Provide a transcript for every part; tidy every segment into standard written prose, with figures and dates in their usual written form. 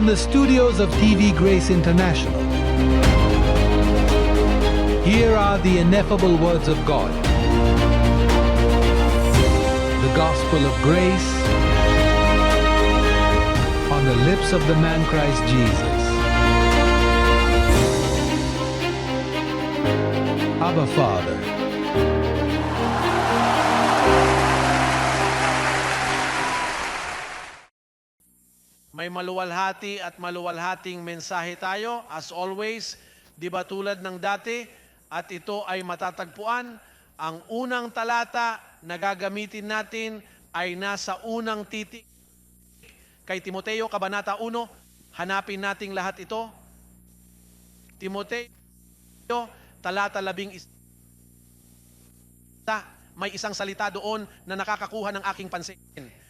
From the studios of TV Grace International, here are the ineffable words of God. The gospel of grace on the lips of the man Christ Jesus. Abba Father. May maluwalhati at maluwalhating mensahe tayo. As always, di ba tulad ng dati, at ito ay matatagpuan. Ang unang talata na gagamitin natin ay nasa unang titik. Kay Timoteo, Kabanata 1, hanapin nating lahat ito. Timoteo, talata 11. May isang salita doon na nakakakuha ng aking pansin.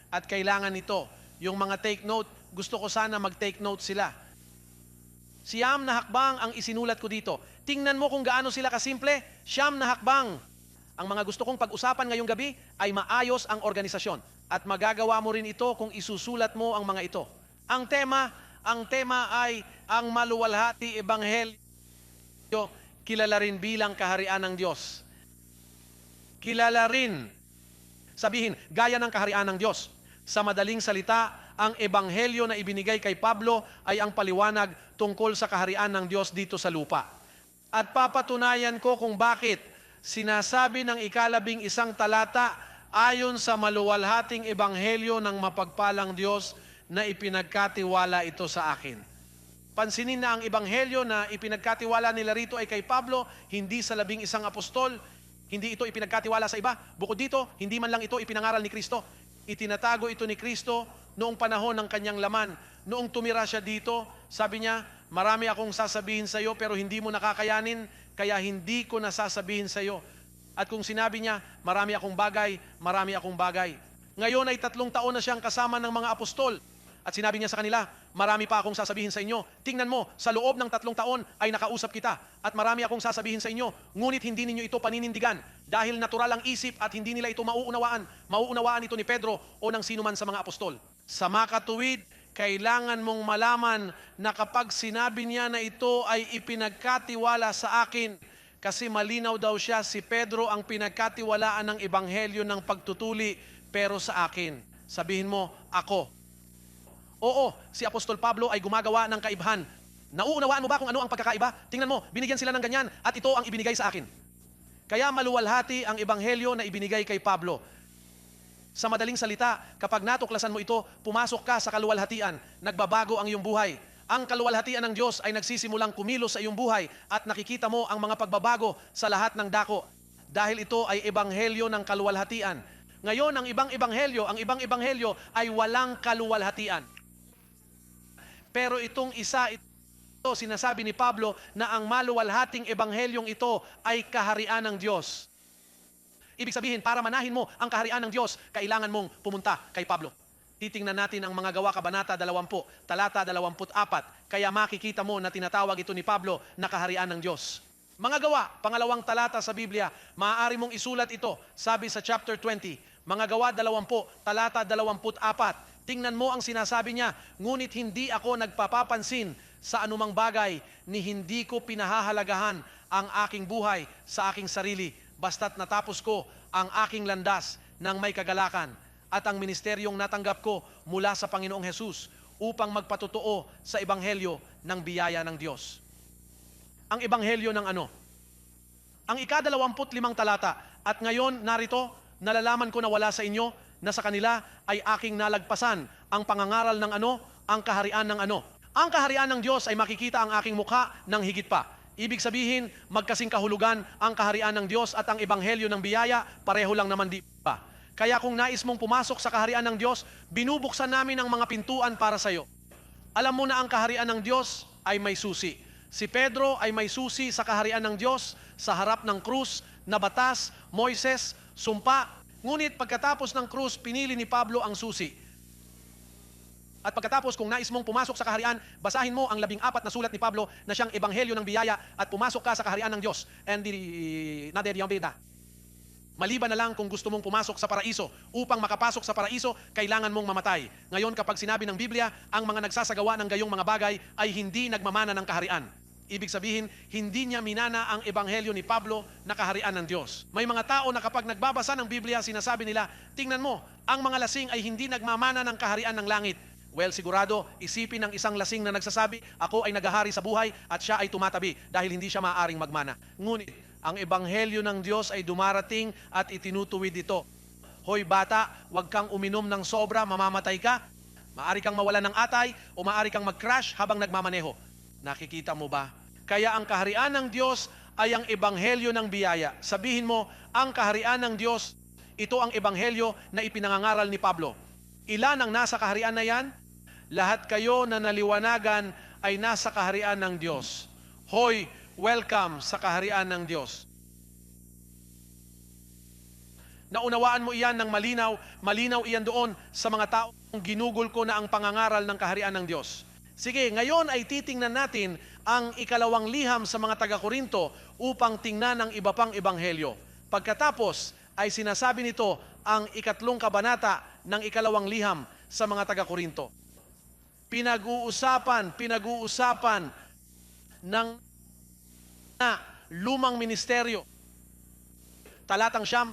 At kailangan ito, yung mga take note, gusto ko sana mag-take note sila. Siyam na hakbang ang isinulat ko dito. Tingnan mo kung gaano sila kasimple. Siyam na hakbang. Ang mga gusto kong pag-usapan ngayong gabi ay maayos ang organisasyon. At magagawa mo rin ito kung isusulat mo ang mga ito. Ang tema ay ang maluwalhati ebanghelyo, kilala rin bilang kaharian ng Diyos. Kilala rin, sabihin, gaya ng kaharian ng Diyos. Sa madaling salita, ang ebanghelyo na ibinigay kay Pablo ay ang paliwanag tungkol sa kaharian ng Diyos dito sa lupa. At papatunayan ko kung bakit sinasabi ng ika-11 talata ayon sa maluwalhating ebanghelyo ng mapagpalang Diyos na ipinagkatiwala ito sa akin. Pansinin na ang ebanghelyo na ipinagkatiwala nila rito ay kay Pablo, hindi sa 11 apostol, hindi ito ipinagkatiwala sa iba. Bukod dito, hindi man lang ito ipinangaral ni Kristo. Itinatago ito ni Kristo noong panahon ng kanyang laman. Noong tumira siya dito, sabi niya, marami akong sasabihin sa iyo pero hindi mo nakakayanin, kaya hindi ko nasasabihin sa iyo. At kung sinabi niya, marami akong bagay. Ngayon ay 3 taon na siyang kasama ng mga apostol. At sinabi niya sa kanila, marami pa akong sasabihin sa inyo. Tingnan mo, sa loob ng 3 taon ay nakausap kita. At marami akong sasabihin sa inyo. Ngunit hindi ninyo ito paninindigan. Dahil natural ang isip at hindi nila ito mauunawaan. Mauunawaan ito ni Pedro o ng sinuman sa mga apostol. Sa makatuwid, kailangan mong malaman na kapag sinabi niya na ito ay ipinagkatiwala sa akin, kasi malinaw daw siya, si Pedro ang pinagkatiwalaan ng ebanghelyo ng pagtutuli, pero sa akin. Sabihin mo, ako. Oo, si Apostol Pablo ay gumagawa ng kaibahan. Nauunawaan mo ba kung ano ang pagkakaiba? Tingnan mo, binigyan sila ng ganyan at ito ang ibinigay sa akin. Kaya maluwalhati ang ebanghelyo na ibinigay kay Pablo. Sa madaling salita, kapag natuklasan mo ito, pumasok ka sa kaluwalhatian, nagbabago ang iyong buhay. Ang kaluwalhatian ng Diyos ay nagsisimulang kumilos sa iyong buhay at nakikita mo ang mga pagbabago sa lahat ng dako. Dahil ito ay ebanghelyo ng kaluwalhatian. Ngayon, ang ibang ebanghelyo ay walang kaluwalhatian. Pero itong isa, ito sinasabi ni Pablo na ang maluwalhating ebanghelyong ito ay kaharian ng Diyos. Ibig sabihin, para manahin mo ang kaharian ng Diyos, kailangan mong pumunta kay Pablo. Titingnan natin ang mga gawa, Kabanata 20, talata 24. Kaya makikita mo na tinatawag ito ni Pablo na kaharian ng Diyos. Mga gawa, pangalawang talata sa Biblia, maaari mong isulat ito, sabi sa chapter 20. Mga gawa 20, talata 24. Tingnan mo ang sinasabi niya, ngunit hindi ako nagpapapansin sa anumang bagay ni hindi ko pinahahalagahan ang aking buhay sa aking sarili, basta't natapos ko ang aking landas ng may kagalakan at ang ministeryong natanggap ko mula sa Panginoong Hesus upang magpatotoo sa ebanghelyo ng biyaya ng Diyos. Ang ebanghelyo ng ano? Ang ika-25 talata, at ngayon narito, nalalaman ko na wala sa inyo, na sa kanila ay aking nalagpasan ang pangangaral ng ano, ang kaharian ng ano. Ang kaharian ng Diyos ay makikita ang aking mukha ng higit pa. Ibig sabihin, magkasing kahulugan ang kaharian ng Diyos at ang ebanghelyo ng biyaya, pareho lang naman di ba? Kaya kung nais mong pumasok sa kaharian ng Diyos, binubuksan namin ang mga pintuan para sa iyo. Alam mo na ang kaharian ng Diyos ay may susi. Si Pedro ay may susi sa kaharian ng Diyos sa harap ng krus na batas, Moises, sumpa. Ngunit pagkatapos ng krus, pinili ni Pablo ang susi. At pagkatapos, kung nais mong pumasok sa kaharian, basahin mo ang 14 na sulat ni Pablo na siyang ebanghelyo ng biyaya at pumasok ka sa kaharian ng Diyos. And Maliban na lang kung gusto mong pumasok sa paraiso. Upang makapasok sa paraiso, kailangan mong mamatay. Ngayon kapag sinabi ng Biblia, ang mga nagsasagawa ng gayong mga bagay ay hindi nagmamana ng kaharian. Ibig sabihin, hindi niya minana ang ebanghelyo ni Pablo na kaharian ng Diyos. May mga tao na kapag nagbabasa ng Biblia, sinasabi nila, tingnan mo, ang mga lasing ay hindi nagmamana ng kaharian ng langit. Well, sigurado, isipin ng isang lasing na nagsasabi, ako ay nagahari sa buhay at siya ay tumatabi dahil hindi siya maaaring magmana. Ngunit, ang ebanghelyo ng Diyos ay dumarating at itinutuwid ito. Hoy bata, huwag kang uminom ng sobra, mamamatay ka. Maari kang mawalan ng atay o maari kang mag-crash habang nagmamaneho. Nakikita mo ba? Kaya ang kaharian ng Diyos ay ang ebanghelyo ng biyaya. Sabihin mo, ang kaharian ng Diyos, ito ang ebanghelyo na ipinangangaral ni Pablo. Ilan ang nasa kaharian na yan? Lahat kayo na naliwanagan ay nasa kaharian ng Diyos. Hoy, welcome sa kaharian ng Diyos. Naunawaan mo iyan ng malinaw, malinaw iyan doon sa mga taong ginugol ko na ang pangangaral ng kaharian ng Diyos. Sige, ngayon ay titingnan natin ang ikalawang liham sa mga taga-Korinto upang tingnan ang iba pang ebanghelyo. Pagkatapos ay sinasabi nito ang ikatlong kabanata ng ikalawang liham sa mga taga-Korinto. Pinag-uusapan ng lumang ministeryo. Talatang 3,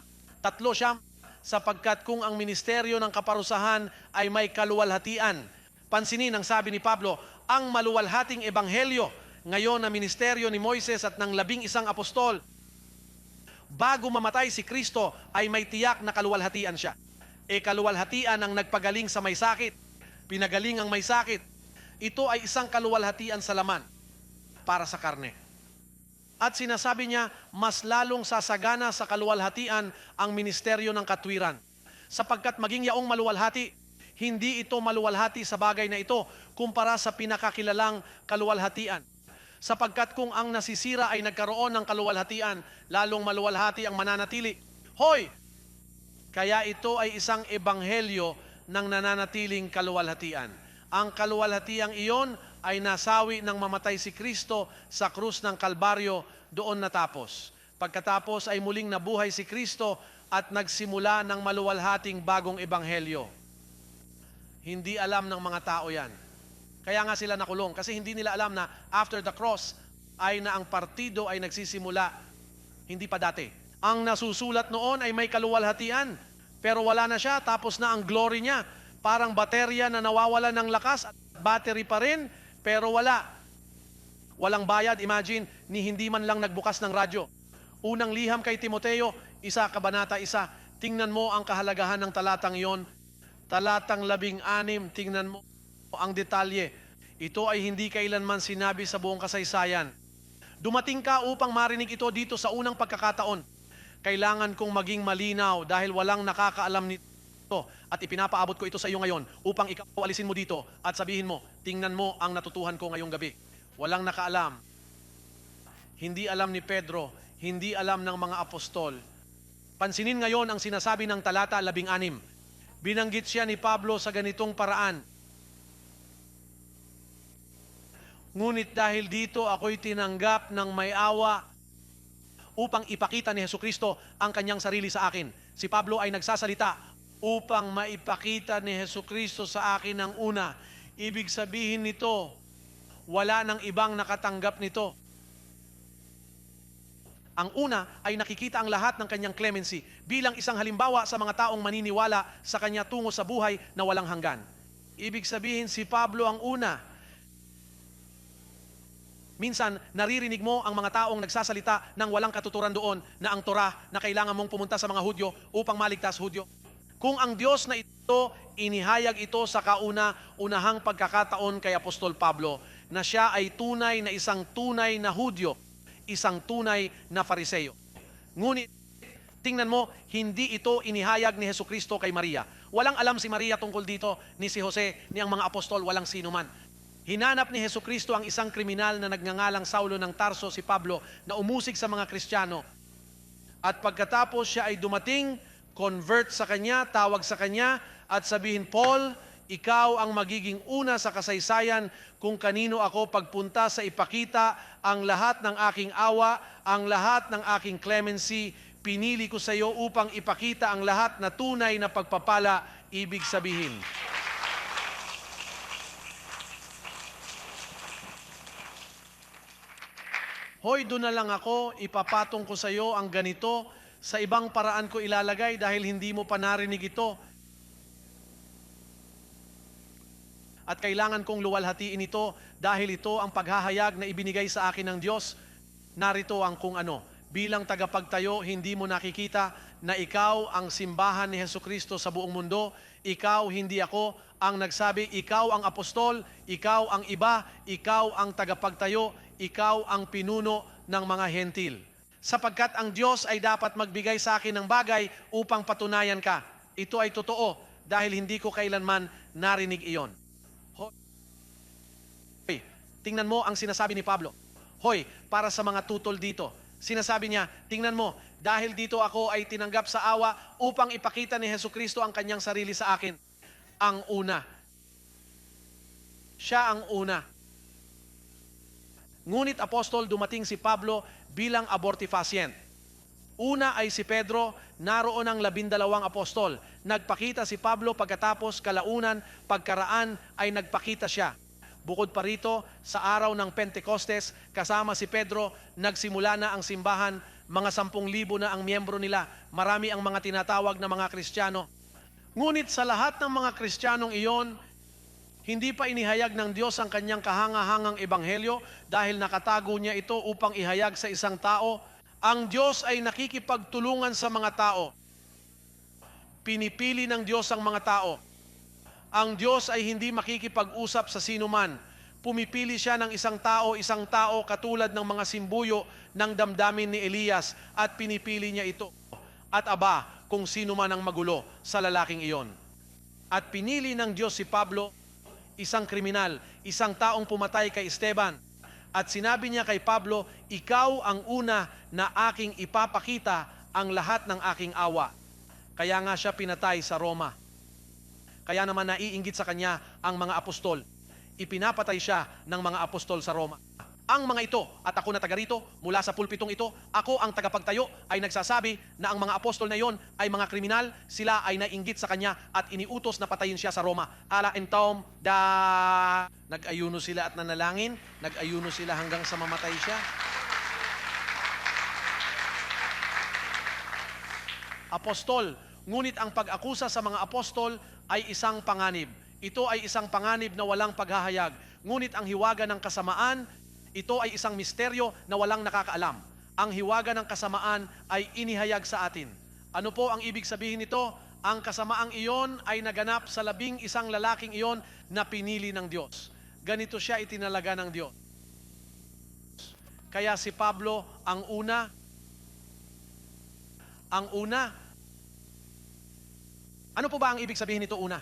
sapagkat kung ang ministeryo ng kaparusahan ay may kaluwalhatian. Pansinin ang sabi ni Pablo, ang maluwalhating ebanghelyo ngayon na ministeryo ni Moises at ng 11 apostol, bago mamatay si Kristo ay may tiyak na kaluwalhatian siya. Kaluwalhatian ang nagpagaling sa may sakit, pinagaling ang may sakit. Ito ay isang kaluwalhatian sa laman para sa karne. At sinasabi niya, mas lalong sasagana sa kaluwalhatian ang ministeryo ng katwiran. Sapagkat maging yaong maluwalhati, hindi ito maluwalhati sa bagay na ito kumpara sa pinakakilalang kaluwalhatian. Sapagkat kung ang nasisira ay nagkaroon ng kaluwalhatian, lalong maluwalhati ang mananatili. Hoy! Kaya ito ay isang ebanghelyo ng nananatiling kaluwalhatian. Ang kaluwalhatiang iyon ay nasawi ng mamatay si Kristo sa krus ng Kalbaryo, doon natapos. Pagkatapos ay muling nabuhay si Kristo at nagsimula ng maluwalhating bagong ebanghelyo. Hindi alam ng mga tao yan. Kaya nga sila nakulong kasi hindi nila alam na after the cross ay na ang partido ay nagsisimula, hindi pa dati. Ang nasusulat noon ay may kaluwalhatian, pero wala na siya, tapos na ang glory niya. Parang baterya na nawawala ng lakas at battery pa rin, pero wala. Walang bayad, imagine, ni hindi man lang nagbukas ng radyo. Unang liham kay Timoteo, 1 Kabanata 1, tingnan mo ang kahalagahan ng talatang iyon. Talatang 16, tingnan mo ang detalye. Ito ay hindi kailanman sinabi sa buong kasaysayan. Dumating ka upang marinig ito dito sa unang pagkakataon. Kailangan kong maging malinaw dahil walang nakakaalam nito at ipinapaabot ko ito sa iyo ngayon upang ikaw alisin mo dito at sabihin mo, tingnan mo ang natutuhan ko ngayong gabi. Walang nakaalam. Hindi alam ni Pedro, hindi alam ng mga apostol. Pansinin ngayon ang sinasabi ng talata 16. Binanggit siya ni Pablo sa ganitong paraan. Ngunit dahil dito ako'y tinanggap ng may awa upang ipakita ni Hesukristo ang kanyang sarili sa akin. Si Pablo ay nagsasalita upang maipakita ni Hesukristo sa akin ng una. Ibig sabihin nito, wala nang ibang nakatanggap nito. Ang una ay nakikita ang lahat ng kanyang clemency bilang isang halimbawa sa mga taong maniniwala sa kanya tungo sa buhay na walang hanggan. Ibig sabihin si Pablo ang una. Minsan, naririnig mo ang mga taong nagsasalita ng walang katuturan doon na ang Torah na kailangan mong pumunta sa mga Hudyo upang maligtas Hudyo. Kung ang Diyos na ito, inihayag ito sa kauna-unahang pagkakataon kay Apostol Pablo na siya ay tunay na isang tunay na Hudyo, isang tunay na Fariseo. Ngunit, tingnan mo, hindi ito inihayag ni Hesukristo kay Maria. Walang alam si Maria tungkol dito, ni si Jose, ni ang mga apostol, walang sino man. Hinanap ni Hesukristo ang isang kriminal na nagngangalang Saulo ng Tarso, si Pablo, na umusig sa mga Kristiyano. At pagkatapos siya ay dumating, convert sa kanya, tawag sa kanya, at sabihin, Paul, ikaw ang magiging una sa kasaysayan kung kanino ako pagpunta sa ipakita ang lahat ng aking awa, ang lahat ng aking clemency pinili ko sa iyo upang ipakita ang lahat na tunay na pagpapala, ibig sabihin. Hoy, doon na lang ako, ipapatong ko sa iyo ang ganito, sa ibang paraan ko ilalagay dahil hindi mo pa narinig ito. At kailangan kong luwalhatiin ito dahil ito ang paghahayag na ibinigay sa akin ng Diyos. Narito ang kung ano. Bilang tagapagtayo, hindi mo nakikita na ikaw ang simbahan ni Hesukristo sa buong mundo. Ikaw, hindi ako ang nagsabi, ikaw ang apostol, ikaw ang iba, ikaw ang tagapagtayo, ikaw ang pinuno ng mga hentil. Sapagkat ang Diyos ay dapat magbigay sa akin ng bagay upang patunayan ka. Ito ay totoo dahil hindi ko kailanman narinig iyon. Hoy, tingnan mo ang sinasabi ni Pablo. Hoy, para sa mga tutol dito, sinasabi niya, tingnan mo, dahil dito ako ay tinanggap sa awa upang ipakita ni Hesukristo ang kanyang sarili sa akin. Ang una. Siya ang una. Ngunit apostol, dumating si Pablo bilang abortifacient. Una ay si Pedro, naroon ang 12 apostol. Nagpakita si Pablo pagkatapos kalaunan, pagkaraan ay nagpakita siya. Bukod pa rito, sa araw ng Pentecostes, kasama si Pedro, nagsimula na ang simbahan, mga 10,000 na ang miyembro nila. Marami ang mga tinatawag na mga Kristiyano. Ngunit sa lahat ng mga Kristiyanong iyon, hindi pa inihayag ng Diyos ang kanyang kahangahangang ebanghelyo dahil nakatago niya ito upang ihayag sa isang tao. Ang Diyos ay nakikipagtulungan sa mga tao. Pinipili ng Diyos ang mga tao. Ang Diyos ay hindi makikipag-usap sa sinuman. Pumipili siya ng isang tao katulad ng mga simbuyo ng damdamin ni Elias at pinipili niya ito. At aba, kung sino man ang magulo sa lalaking iyon. At pinili ng Diyos si Pablo, isang kriminal, isang taong pumatay kay Esteban. At sinabi niya kay Pablo, ikaw ang una na aking ipapakita ang lahat ng aking awa. Kaya nga siya pinatay sa Roma. Kaya naman naiinggit sa kanya ang mga apostol. Ipinapatay siya ng mga apostol sa Roma. Ang mga ito, at ako na taga rito, mula sa pulpitong ito, ako ang tagapagtayo, ay nagsasabi na ang mga apostol na iyon ay mga kriminal, sila ay nainggit sa kanya at iniutos na patayin siya sa Roma. Ala entom, nag-ayuno sila at nanalangin, nag-ayuno sila hanggang sa mamatay siya. Apostol, ngunit ang pag-akusa sa mga apostol ay isang panganib. Ito ay isang panganib na walang paghahayag. Ngunit ang hiwaga ng kasamaan, ito ay isang misteryo na walang nakakaalam. Ang hiwaga ng kasamaan ay inihayag sa atin. Ano po ang ibig sabihin nito? Ang kasamaang iyon ay naganap sa 11 lalaking iyon na pinili ng Diyos. Ganito siya itinalaga ng Diyos. Kaya si Pablo ang una. Ang una. Ano po ba ang ibig sabihin nito una?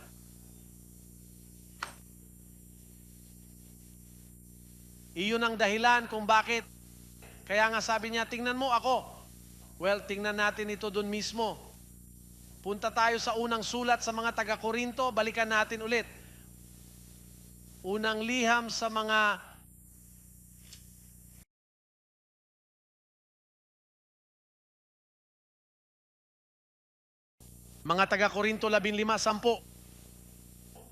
Iyon ang dahilan kung bakit. Kaya nga sabi niya, tingnan mo ako. Well, tingnan natin ito dun mismo. Punta tayo sa unang sulat sa mga taga-Korinto, balikan natin ulit. Unang liham sa mga taga-Korinto 15:10.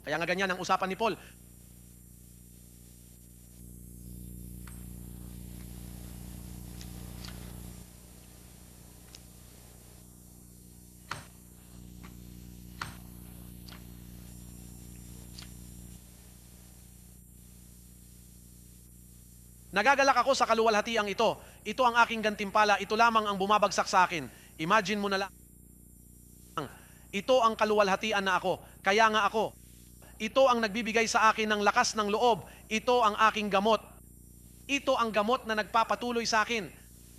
Kaya nga ganyan ang usapan ni Paul. Nagagalak ako sa kaluwalhatiang ito. Ito ang aking gantimpala. Ito lamang ang bumabagsak sa akin. Imagine mo na lang. Ito ang kaluwalhatian na ako. Kaya nga ako. Ito ang nagbibigay sa akin ng lakas ng loob. Ito ang aking gamot. Ito ang gamot na nagpapatuloy sa akin.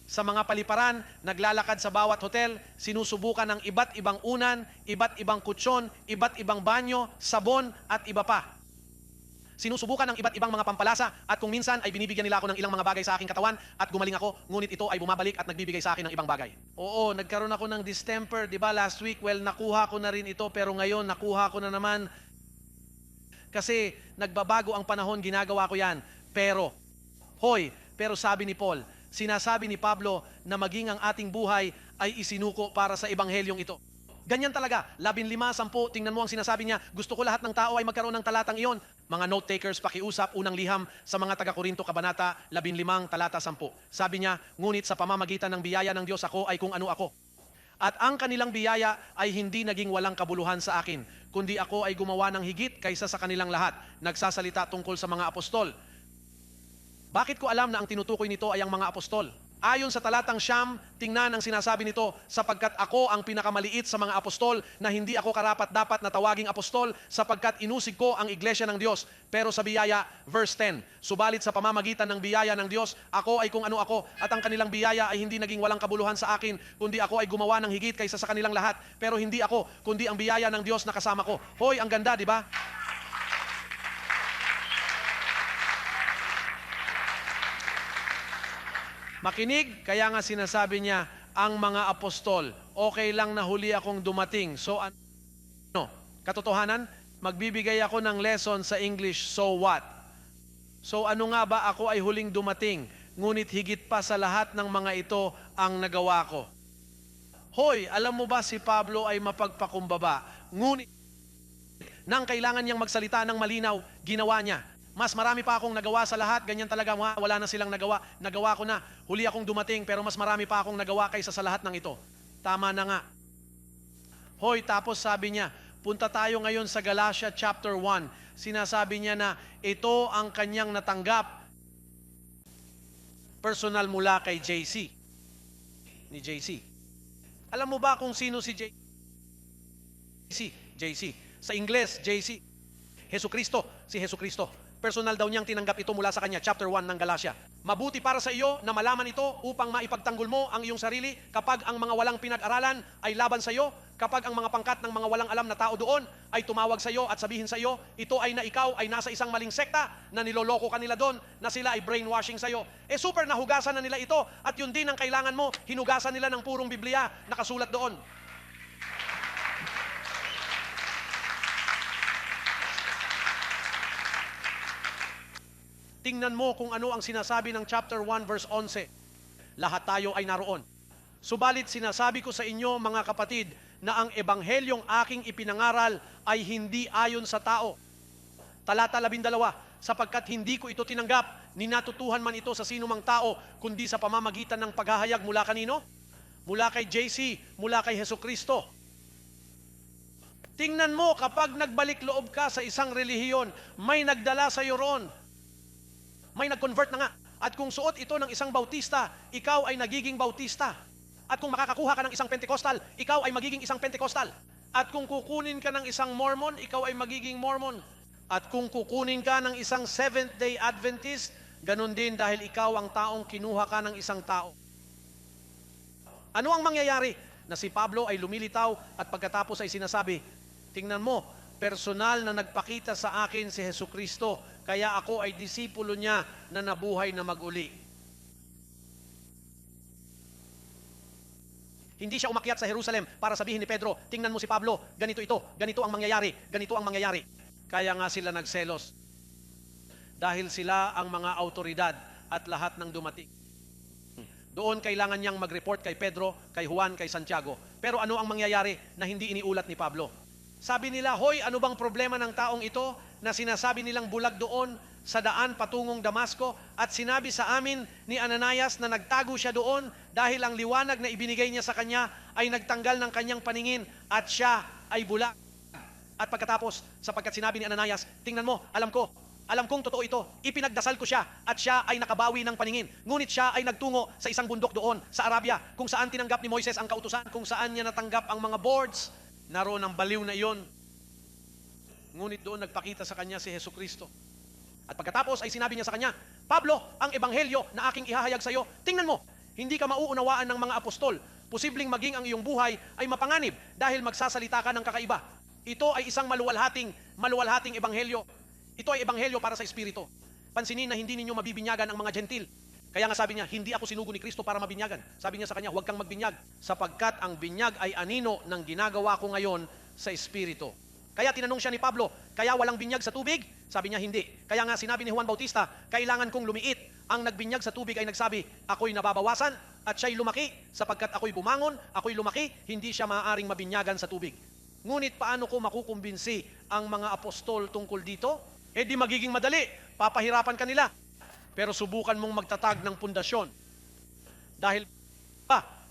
Sa mga paliparan, naglalakad sa bawat hotel, sinusubukan ng iba't ibang unan, iba't ibang kutsyon, iba't ibang banyo, sabon at iba pa. Sinusubukan ng iba't ibang mga pampalasa at kung minsan ay binibigyan nila ako ng ilang mga bagay sa aking katawan at gumaling ako, ngunit ito ay bumabalik at nagbibigay sa akin ng ibang bagay. Oo, nagkaroon ako ng distemper, di ba last week? Well, nakuha ko na rin ito pero ngayon nakuha ko na naman. Kasi nagbabago ang panahon, ginagawa ko yan. Pero sabi ni Paul, sinasabi ni Pablo na maging ang ating buhay ay isinuko para sa ebanghelyong ito. Ganyan talaga, 15, 10, tingnan mo ang sinasabi niya, gusto ko lahat ng tao ay magkaroon ng talatang iyon. Mga note takers, pakiusap, unang liham sa mga taga-Korinto, Kabanata 15, talata 10. Sabi niya, ngunit sa pamamagitan ng biyaya ng Diyos ako ay kung ano ako. At ang kanilang biyaya ay hindi naging walang kabuluhan sa akin, kundi ako ay gumawa ng higit kaysa sa kanilang lahat, nagsasalita tungkol sa mga apostol. Bakit ko alam na ang tinutukoy nito ay ang mga apostol? Ayon sa talatang Siyam, tingnan ang sinasabi nito, sapagkat ako ang pinakamaliit sa mga apostol na hindi ako karapat-dapat na tawaging apostol sapagkat inusig ko ang iglesia ng Diyos. Pero sa biyaya, verse 10, subalit sa pamamagitan ng biyaya ng Diyos, ako ay kung ano ako at ang kanilang biyaya ay hindi naging walang kabuluhan sa akin, kundi ako ay gumawa ng higit kaysa sa kanilang lahat. Pero hindi ako, kundi ang biyaya ng Diyos na kasama ko. Hoy, ang ganda, di ba? Makinig, kaya nga sinasabi niya, ang mga apostol, okay lang na huli akong dumating. So ano? Katotohanan, magbibigay ako ng lesson sa English, so what? So ano nga ba ako ay huling dumating, ngunit higit pa sa lahat ng mga ito ang nagawa ko. Hoy, alam mo ba si Pablo ay mapagpakumbaba, ngunit nang kailangan niyang magsalita ng malinaw, ginawa niya. Mas marami pa akong nagawa sa lahat, ganyan talaga, wala na silang nagawa. Nagawa ko na, huli akong dumating, pero mas marami pa akong nagawa kaysa sa lahat ng ito. Tama na nga. Hoy, tapos sabi niya, punta tayo ngayon sa Galatia chapter 1. Sinasabi niya na ito ang kanyang natanggap personal mula kay JC. Ni JC. Alam mo ba kung sino si JC? JC. Sa Ingles, JC. Jesucristo, si Jesucristo. Personal daw niyang tinanggap ito mula sa kanya, chapter 1 ng Galatia. Mabuti para sa iyo na malaman ito upang maipagtanggol mo ang iyong sarili kapag ang mga walang pinag-aralan ay laban sa iyo, kapag ang mga pangkat ng mga walang alam na tao doon ay tumawag sa iyo at sabihin sa iyo, ito ay na ikaw ay nasa isang maling sekta na niloloko kanila doon, na sila ay brainwashing sa iyo. Super nahugasan na nila ito at yun din ang kailangan mo, hinugasan nila ng purong Biblia, nakasulat doon. Tingnan mo kung ano ang sinasabi ng chapter 1 verse 11. Lahat tayo ay naroon. Subalit sinasabi ko sa inyo mga kapatid na ang ebanghelyong aking ipinangaral ay hindi ayon sa tao. Talata 12, sapagkat hindi ko ito tinanggap, ni natutuhan man ito sa sinumang tao, kundi sa pamamagitan ng paghahayag mula kanino? Mula kay JC, mula kay Jesucristo. Tingnan mo, kapag nagbalik loob ka sa isang relihiyon, may nagdala sa iyo ron. May nag-convert na nga. At kung suot ito ng isang bautista, ikaw ay nagiging bautista. At kung makakakuha ka ng isang Pentecostal, ikaw ay magiging isang Pentecostal. At kung kukunin ka ng isang Mormon, ikaw ay magiging Mormon. At kung kukunin ka ng isang Seventh-day Adventist, ganun din dahil ikaw ang taong kinuha ka ng isang tao. Ano ang mangyayari? Na si Pablo ay lumilitaw at pagkatapos ay sinasabi, tingnan mo, personal na nagpakita sa akin si Jesucristo, kaya ako ay disipulo niya na nabuhay na mag-uli. Hindi siya umakyat sa Jerusalem para sabihin ni Pedro, tingnan mo si Pablo, ganito ito, ganito ang mangyayari, ganito ang mangyayari. Kaya nga sila nagselos. Dahil sila ang mga autoridad at lahat ng dumating. Doon kailangan niyang mag-report kay Pedro, kay Juan, kay Santiago. Pero ano ang mangyayari na hindi iniulat ni Pablo? Sabi nila, hoy, ano bang problema ng taong ito na sinasabi nilang bulag doon sa daan patungong Damasco at sinabi sa amin ni Ananias na nagtago siya doon dahil ang liwanag na ibinigay niya sa kanya ay nagtanggal ng kanyang paningin at siya ay bulag. At pagkatapos, sapagkat sinabi ni Ananias, tingnan mo, alam kong totoo ito, ipinagdasal ko siya at siya ay nakabawi ng paningin. Ngunit siya ay nagtungo sa isang bundok doon sa Arabia kung saan tinanggap ni Moises ang kautusan, kung saan niya natanggap ang mga boards. Naroon ang baliw na iyon. Ngunit doon nagpakita sa kanya si Jesucristo. At pagkatapos ay sinabi niya sa kanya, Pablo, ang ebanghelyo na aking ihahayag sa iyo, tingnan mo, hindi ka mauunawaan ng mga apostol. Posibleng maging ang iyong buhay ay mapanganib dahil magsasalita ka ng kakaiba. Ito ay isang maluwalhating ebanghelyo. Ito ay ebanghelyo para sa Espiritu. Pansinin na hindi ninyo mabibinyagan ang mga gentil. Kaya nga sabi niya, hindi ako sinugo ni Kristo para mabinyagan. Sabi niya sa kanya, huwag kang magbinyag, sapagkat ang binyag ay anino ng ginagawa ko ngayon sa Espiritu. Kaya tinanong siya ni Pablo, kaya walang binyag sa tubig? Sabi niya, hindi. Kaya nga sinabi ni Juan Bautista, kailangan kong lumiit Ang nagbinyag sa tubig ay nagsabi, ako'y nababawasan at siya'y lumaki, sapagkat ako'y bumangon, ako'y lumaki, hindi siya maaaring mabinyagan sa tubig. Ngunit paano ko makukumbinsi ang mga apostol tungkol dito? Eh di magiging madali, papahirapan ka nila. Pero subukan mong magtatag ng pundasyon. Dahil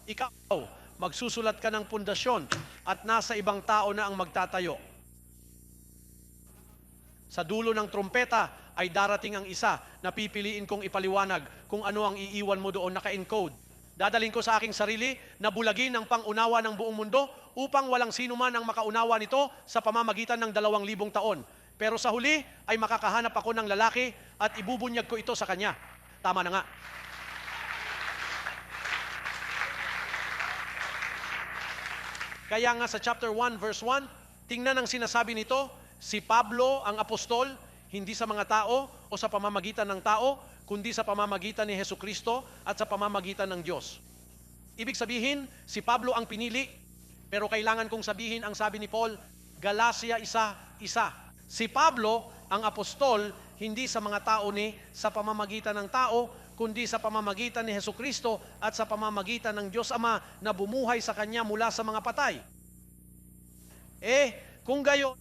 ikaw, magsusulat ka ng pundasyon at nasa ibang tao na ang magtatayo. Sa dulo ng trumpeta ay darating ang isa na pipiliin kong ipaliwanag kung ano ang iiwan mo doon naka-encode. Dadalhin ko sa aking sarili na bulagin ang pangunawa ng buong mundo upang walang sino man ang makaunawa nito sa pamamagitan ng 2,000 taon. Pero sa huli ay makakahanap ako ng lalaki at ibubunyag ko ito sa kanya. Tama na nga. Kaya nga sa chapter 1 verse 1, tingnan ang sinasabi nito, si Pablo ang apostol, hindi sa mga tao o sa pamamagitan ng tao, kundi sa pamamagitan ni Hesukristo at sa pamamagitan ng Diyos. Ibig sabihin, si Pablo ang pinili, pero kailangan kong sabihin ang sabi ni Paul, Galacia 1:1. Si Pablo ang apostol, hindi sa mga tao ni sa pamamagitan ng tao, kundi sa pamamagitan ni Hesukristo at sa pamamagitan ng Diyos Ama na bumuhay sa Kanya mula sa mga patay. Kung gayon,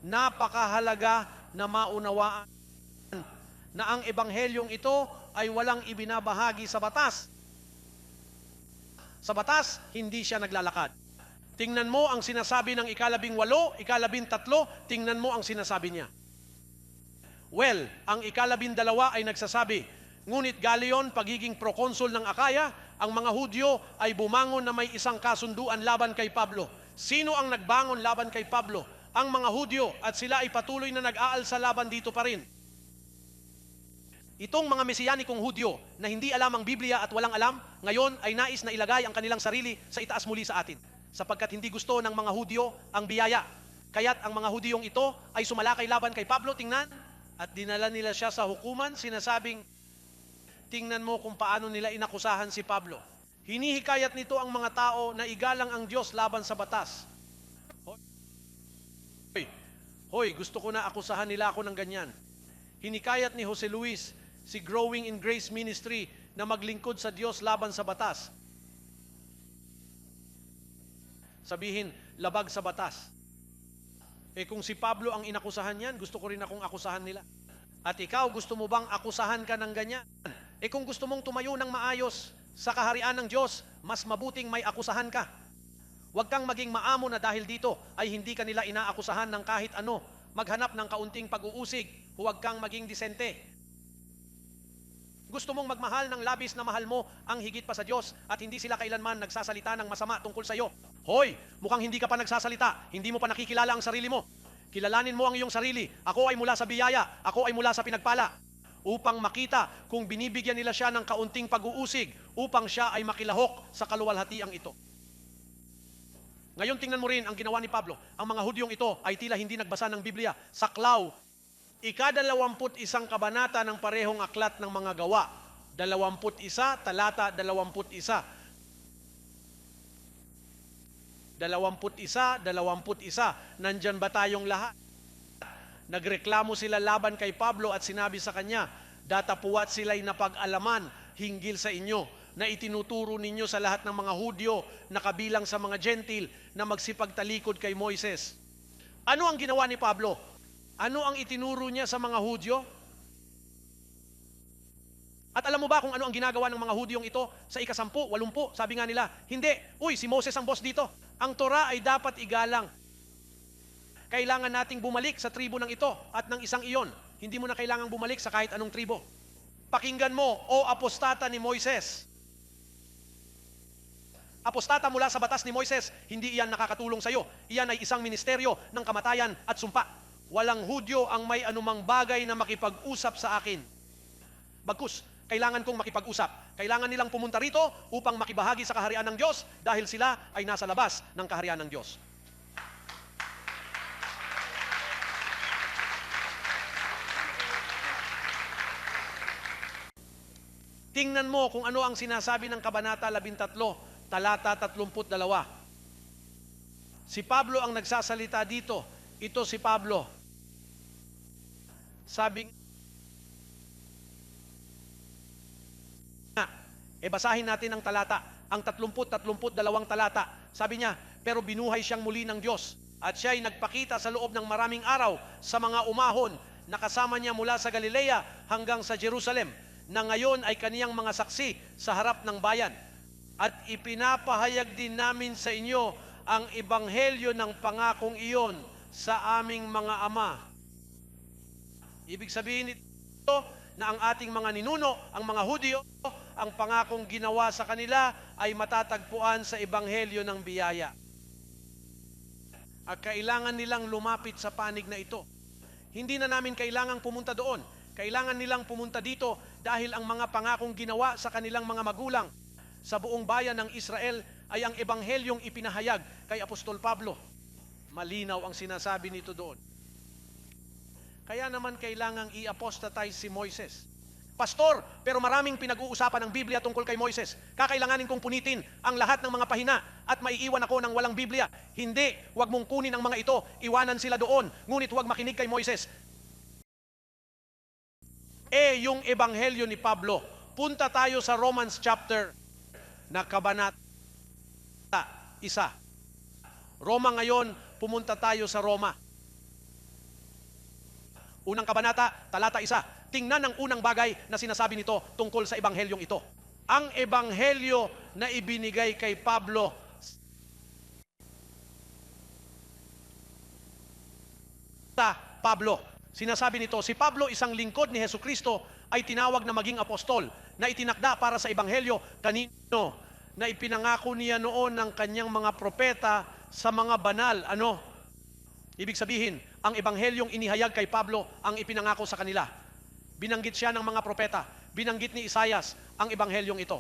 napakahalaga na maunawaan na ang ebanghelyong ito ay walang ibinabahagi sa batas. Sa batas, hindi siya naglalakad. Tingnan mo ang sinasabi ng 18, 13, tingnan mo ang sinasabi niya. Well, ang 12 ay nagsasabi, ngunit Galion, pagiging prokonsul ng Akaya, ang mga Hudyo ay bumangon na may isang kasunduan laban kay Pablo. Sino ang nagbangon laban kay Pablo? Ang mga Hudyo, at sila ay patuloy na nag-aalsa laban dito pa rin. Itong mga mesiyanikong Hudyo na hindi alam ang Biblia at walang alam, ngayon ay nais na ilagay ang kanilang sarili sa itaas muli sa atin. Sapagkat hindi gusto ng mga Hudyo ang biyaya. Kaya't ang mga Hudyong ito ay sumalakay laban kay Pablo, tingnan, at dinala nila siya sa hukuman, sinasabing, tingnan mo kung paano nila inakusahan si Pablo. Hinihikayat nito ang mga tao na igalang ang Diyos laban sa batas. Hoy, gusto ko na akusahan nila ako ng ganyan. Hinikayat ni Jose Luis, si Growing in Grace Ministry, na maglingkod sa Diyos laban sa batas. Sabihin, labag sa batas. Kung si Pablo ang inakusahan yan, gusto ko rin akong akusahan nila. At ikaw, gusto mo bang akusahan ka ng ganyan? Kung gusto mong tumayo ng maayos sa kaharian ng Diyos, mas mabuting may akusahan ka. Huwag kang maging maamo na dahil dito ay hindi ka nila inaakusahan ng kahit ano. Maghanap ng kaunting pag-uusig. Huwag kang maging disente. Gusto mong magmahal ng labis na mahal mo ang higit pa sa Diyos at hindi sila kailanman nagsasalita ng masama tungkol sa iyo. Hoy, mukhang hindi ka pa nagsasalita. Hindi mo pa nakikilala ang sarili mo. Kilalanin mo ang iyong sarili. Ako ay mula sa biyaya. Ako ay mula sa pinagpala. Upang makita kung binibigyan nila siya ng kaunting pag-uusig upang siya ay makilahok sa kaluwalhatiang ito. Ngayon tingnan mo rin ang ginawa ni Pablo. Ang mga Hudyong ito ay tila hindi nagbasa ng Biblia. Saklaw, 21 kabanata ng parehong aklat ng mga gawa. 21, talata 21. 21. Nandyan ba tayong lahat? Nagreklamo sila laban kay Pablo at sinabi sa kanya, datapuat sila'y napag-alaman hinggil sa inyo na itinuturo ninyo sa lahat ng mga Hudyo na kabilang sa mga Gentil na magsipagtalikod kay Moises. Ano ang ginawa ni Pablo? Ano ang itinuro niya sa mga Hudyo? At alam mo ba kung ano ang ginagawa ng mga Hudyong ito sa 10, 80? Sabi nga nila, hindi, si Moses ang boss dito. Ang Torah ay dapat igalang. Kailangan nating bumalik sa tribo ng ito at ng isang iyon. Hindi mo na kailangang bumalik sa kahit anong tribo. Pakinggan mo, o apostata ni Moises. Apostata mula sa batas ni Moises, hindi iyan nakakatulong sa iyo. Iyan ay isang ministeryo ng kamatayan at sumpa. Walang Hudyo ang may anumang bagay na makipag-usap sa akin. Bagkus, kailangan kong makipag-usap. Kailangan nilang pumunta rito upang makibahagi sa kaharian ng Diyos dahil sila ay nasa labas ng kaharian ng Diyos. Tingnan mo kung ano ang sinasabi ng Kabanata 13, talata 32. Si Pablo ang nagsasalita dito. Ito si Pablo. Sabi, Basahin natin ang talata, ang 32 talata. Sabi niya, pero binuhay siyang muli ng Diyos at siya ay nagpakita sa loob ng maraming araw sa mga umahon na kasama niya mula sa Galilea hanggang sa Jerusalem, na ngayon ay kaniyang mga saksi sa harap ng bayan. At ipinapahayag din namin sa inyo ang ebanghelyo ng pangakong iyon sa aming mga ama. Ibig sabihin nito na ang ating mga ninuno, ang mga Hudyo, ang pangakong ginawa sa kanila ay matatagpuan sa ebanghelyo ng biyaya. At kailangan nilang lumapit sa panig na ito. Hindi na namin kailangang pumunta doon. Kailangan nilang pumunta dito dahil ang mga pangakong ginawa sa kanilang mga magulang sa buong bayan ng Israel ay ang ebanghelyong ipinahayag kay Apostol Pablo. Malinaw ang sinasabi nito doon. Kaya naman kailangang i-apostatize si Moises. Pastor, pero maraming pinag-uusapan ng Biblia tungkol kay Moises. Kakailanganin kong punitin ang lahat ng mga pahina at maiiwan ako ng walang Biblia. Hindi, huwag mong kunin ang mga ito, iwanan sila doon, ngunit huwag makinig kay Moises. Yung ebanghelyo ni Pablo, punta tayo sa Romans chapter na kabanata 1. Roma ngayon, pumunta tayo sa Roma. Unang kabanata, talata 1. Tingnan ang unang bagay na sinasabi nito tungkol sa ebanghelyong ito. Ang ebanghelyo na ibinigay kay Pablo sa Pablo. Sinasabi nito, si Pablo, isang lingkod ni Hesukristo, ay tinawag na maging apostol, na itinakda para sa ebanghelyo kanino, na ipinangako niya noon ng kanyang mga propeta sa mga banal. Ano? Ibig sabihin, ang ebanghelyong inihayag kay Pablo ang ipinangako sa kanila. Binanggit siya ng mga propeta, binanggit ni Isaias ang ebanghelyong ito.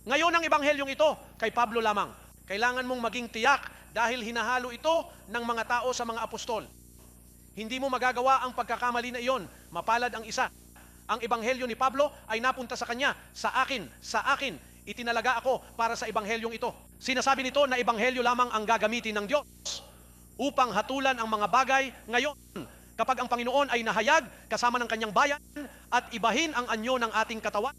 Ngayon ang ebanghelyong ito kay Pablo lamang. Kailangan mong maging tiyak dahil hinahalo ito ng mga tao sa mga apostol. Hindi mo magagawa ang pagkakamali na iyon. Mapalad ang isa. Ang ebanghelyo ni Pablo ay napunta sa kanya, sa akin. Itinalaga ako para sa ebanghelyong ito. Sinasabi nito na ebanghelyo lamang ang gagamitin ng Diyos upang hatulan ang mga bagay ngayon. Kapag ang Panginoon ay nahayag kasama ng kanyang bayan at ibahin ang anyo ng ating katawan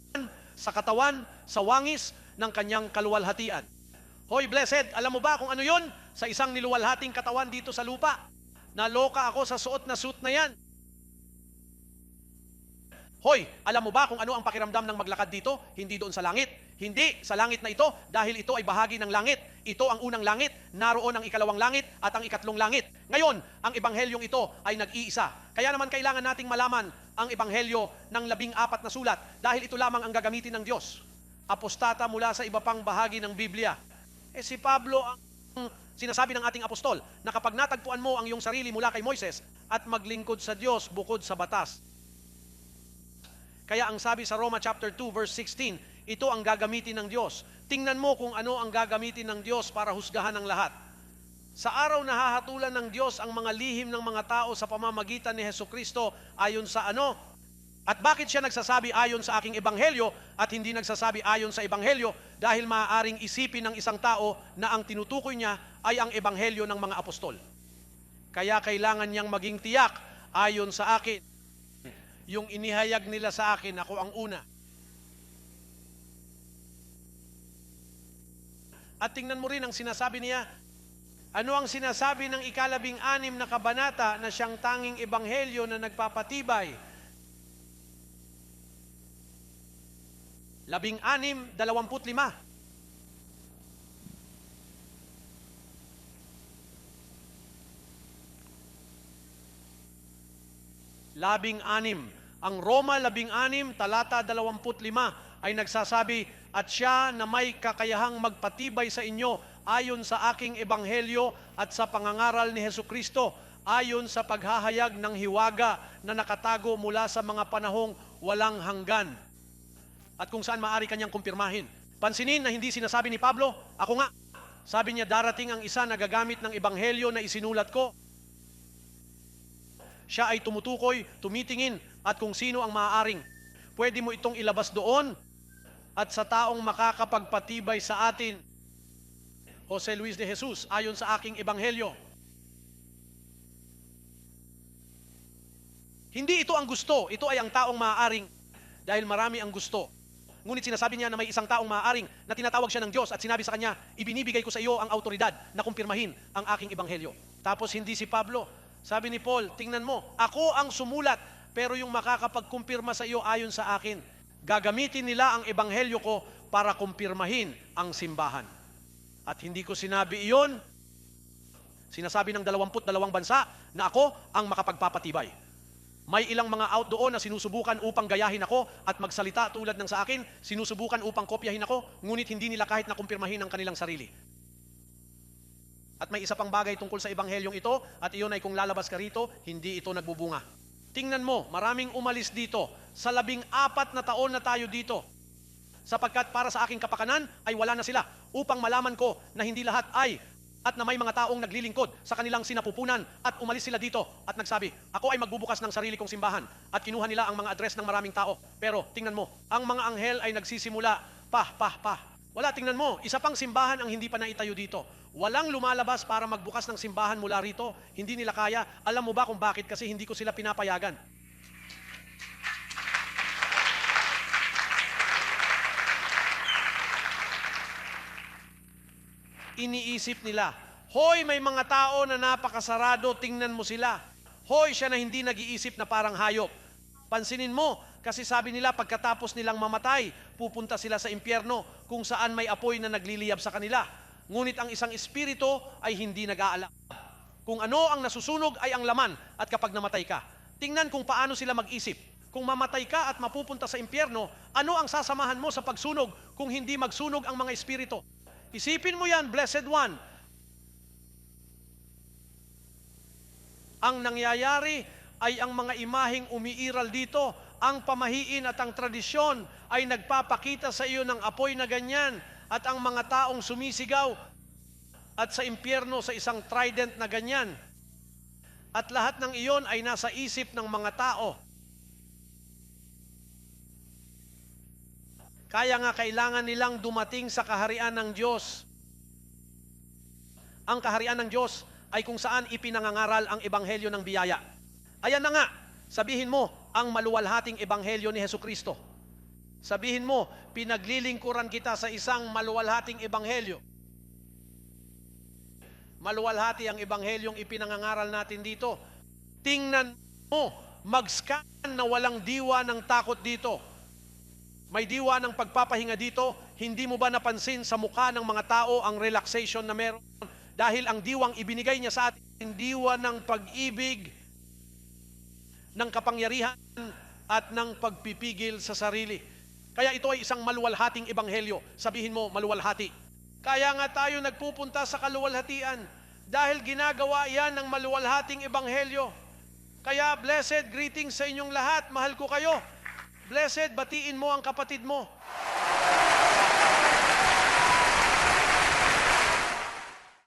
sa wangis ng kanyang kaluwalhatian. Hoy, blessed, alam mo ba kung ano yon? Sa isang niluwalhating katawan dito sa lupa. Naloka ako sa suot na suit na yan. Hoy, alam mo ba kung ano ang pakiramdam ng maglakad dito? Hindi doon sa langit. Hindi sa langit na ito dahil ito ay bahagi ng langit. Ito ang unang langit, naroon ang ikalawang langit at ang ikatlong langit. Ngayon, ang ebanghelyong ito ay nag-iisa. Kaya naman kailangan nating malaman ang ebanghelyo ng 14 na sulat dahil ito lamang ang gagamitin ng Diyos. Apostata mula sa iba pang bahagi ng Biblia. Si Pablo ang sinasabi ng ating apostol na kapag natagpuan mo ang iyong sarili mula kay Moises at maglingkod sa Diyos bukod sa batas. Kaya ang sabi sa Roma chapter 2 verse 16, ito ang gagamitin ng Diyos. Tingnan mo kung ano ang gagamitin ng Diyos para husgahan ang lahat. Sa araw na hahatulan ng Diyos ang mga lihim ng mga tao sa pamamagitan ni Hesukristo ayon sa ano? At bakit siya nagsasabi ayon sa aking ebanghelyo at hindi nagsasabi ayon sa ebanghelyo? Dahil maaaring isipin ng isang tao na ang tinutukoy niya ay ang ebanghelyo ng mga apostol. Kaya kailangan niyang maging tiyak ayon sa akin. Yung inihayag nila sa akin, ako ang una. At tingnan mo rin ang sinasabi niya. Ano ang sinasabi ng 16 na kabanata na siyang tanging ebanghelyo na nagpapatibay? 16:25. 16. Ang Roma 16, talata 25 ay nagsasabi, at siya na may kakayahang magpatibay sa inyo ayon sa aking ebanghelyo at sa pangangaral ni Hesukristo, ayon sa paghahayag ng hiwaga na nakatago mula sa mga panahong walang hanggan. At kung saan maaari kanyang kumpirmahin. Pansinin na hindi sinasabi ni Pablo, ako nga. Sabi niya, darating ang isa na gagamit ng ebanghelyo na isinulat ko. Siya ay tumutukoy, tumitingin, at kung sino ang maaaring. Pwede mo itong ilabas doon at sa taong makakapagpatibay sa atin. Jose Luis de Jesus, ayon sa aking ebanghelyo. Hindi ito ang gusto, ito ay ang taong maaaring dahil marami ang gusto. Ngunit sinasabi niya na may isang taong maaaring na tinatawag siya ng Diyos at sinabi sa kanya, ibinibigay ko sa iyo ang autoridad na kumpirmahin ang aking ebanghelyo. Tapos hindi si Pablo. Sabi ni Paul, tingnan mo, ako ang sumulat, pero yung makakapagkumpirma sa iyo ayon sa akin. Gagamitin nila ang ebanghelyo ko para kumpirmahin ang simbahan. At hindi ko sinabi iyon, sinasabi ng 22 bansa na ako ang makapagpapatibay. May ilang mga out doon na sinusubukan upang gayahin ako at magsalita tulad ng sa akin, sinusubukan upang kopyahin ako, ngunit hindi nila kahit na kumpirmahin ang kanilang sarili. At may isa pang bagay tungkol sa ebanghelyong ito, at iyon ay kung lalabas ka rito, hindi ito nagbubunga. Tingnan mo, maraming umalis dito. Sa 14 na taon na tayo dito. Sapagkat para sa aking kapakanan ay wala na sila, upang malaman ko na hindi lahat ay at na may mga taong naglilingkod sa kanilang sinapupunan at umalis sila dito at nagsabi, ako ay magbubukas ng sarili kong simbahan, at kinuha nila ang mga address ng maraming tao. Pero tingnan mo, ang mga anghel ay nagsisimula, Wala, tingnan mo, isa pang simbahan ang hindi pa naitayo dito. Walang lumalabas para magbukas ng simbahan mula rito. Hindi nila kaya. Alam mo ba kung bakit? Kasi hindi ko sila pinapayagan. Iniisip nila, hoy, may mga tao na napakasarado, tingnan mo sila. Hoy, siya na hindi nag-iisip na parang hayop. Pansinin mo, kasi sabi nila pagkatapos nilang mamatay, pupunta sila sa impyerno kung saan may apoy na nagliliyab sa kanila. Ngunit ang isang espiritu ay hindi nag-aalala. Kung ano ang nasusunog ay ang laman at kapag namatay ka. Tingnan kung paano sila mag-isip. Kung mamatay ka at mapupunta sa impyerno, ano ang sasamahan mo sa pagsunog kung hindi magsunog ang mga espiritu? Isipin mo yan, blessed one. Ang nangyayari ay ang mga imaheng umiiral dito, ang pamahiin at ang tradisyon ay nagpapakita sa iyo ng apoy na ganyan, at ang mga taong sumisigaw at sa impyerno sa isang trident na ganyan. At lahat ng iyon ay nasa isip ng mga tao. Kaya nga kailangan nilang dumating sa kaharian ng Diyos. Ang kaharian ng Diyos ay kung saan ipinangangaral ang ebanghelyo ng biyaya. Ayan na nga, sabihin mo ang maluwalhating ebanghelyo ni Hesukristo. Sabihin mo, pinaglilingkuran kita sa isang maluwalhating ebanghelyo. Maluwalhati ang ebanghelyong ipinangangaral natin dito. Tingnan mo, mag-scan na walang diwa ng takot dito. May diwa ng pagpapahinga dito, hindi mo ba napansin sa mukha ng mga tao ang relaxation na meron? Dahil ang diwang ibinigay niya sa atin, diwa ng pag-ibig, ng kapangyarihan, at ng pagpipigil sa sarili. Kaya ito ay isang maluwalhating ebanghelyo. Sabihin mo, maluwalhati. Kaya nga tayo nagpupunta sa kaluwalhatian dahil ginagawa yan ng maluwalhating ebanghelyo. Kaya blessed greetings sa inyong lahat. Mahal ko kayo. Blessed, batiin mo ang kapatid mo.